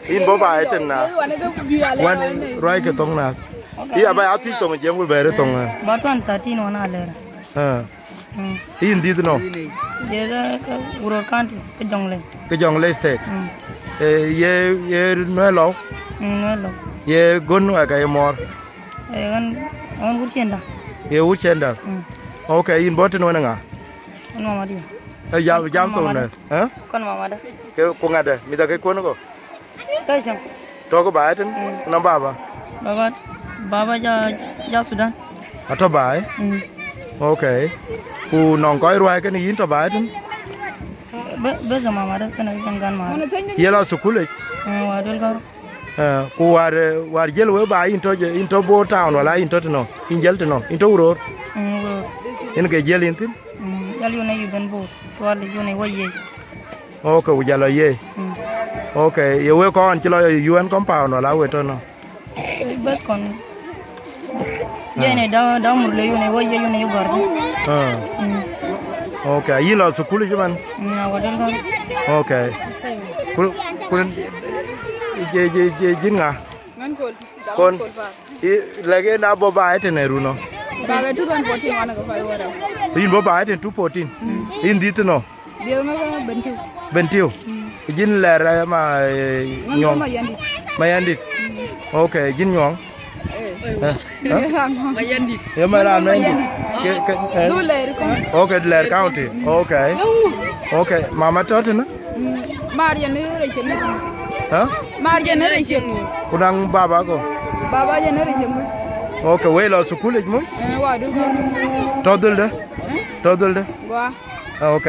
In bố bài trên nào quan rồi cái tông nào ý à bài áo tí tông mà chém cái bè đấy tông à Bát tuan tati no na lera. in đi nó Jeda ka uror kanti ke jongle. cái dòng lấy state ye nói lâu No lo. ye gun ngoài cái mor On kurchenda. ye u chen da ok in bố trên nó ngà On mama dia. jam tông này hả Kon mama da. cái con ngà đây mi ta cái cuốn nó có Kaisam. to cái bài trên năm ba Baba ja Sudan. à to bài ok u nòng coi rồi cái này in to bài trên Be za mama da kana jangan ma. ye la sukule Wa del gar. ku war jel we ba into bo town wala into no in jel no into uro in ke jel in tin Yal yo na yuben bo. To al yo na waye. ok u jalo ye ok ye we kon chilo UN compound wala we to no Bas kon. Ye ne da murle yo na waye yo na yo gar. ok yin la sukule juman Na wa del gar. ok ku je jin nga kon lege na bo ba ete ne runo Baga 2014 wana ka fai wara. yin bo ba ete 214 in dit no Dia nga bentu. bentiu jin lera ma nyong Mayandi. mayandit ok jin nyong Mayandi. ye maran mayandit Du ler ko. ok ler county ok ok mama tot na Mar generation. ha Mar generation. kunang baba ko Baba generation. ok we lo sukule mu Wa du. todul de Wa. ok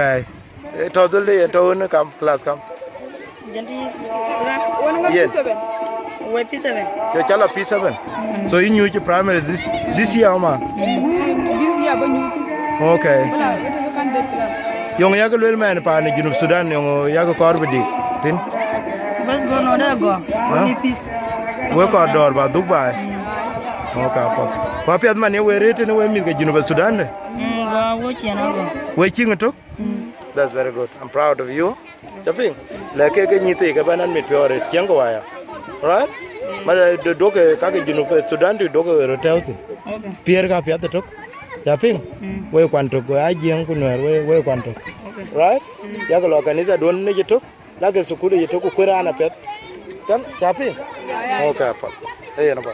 todul de to na kam class kam Janti Wana nga Yes. 7. we P7. yo chala p7 so in you primary this year ma This year ba nyuki. ok Wala ito kan bet class. yong yaga lel man pa ni junub sudan yong yaga korbidi tin Bas go no da go. Ni peace. we ko dor ba dubai ok pa piat man ye we rete ne we mi ga junub sudan de Ga wo chiana go. we chinga to that's very good I'm proud of you taping la ke nyite ka banan mit pore chengo waya right ma do ke ka ke junub sudan do ke rotel Okay. pier ka piat to taping we kwanto ko ajeng kunwer we kwanto right yaga lo kanisa don ne jito la ke sukulu jito ku kwera na pet kan taping okay pa na ba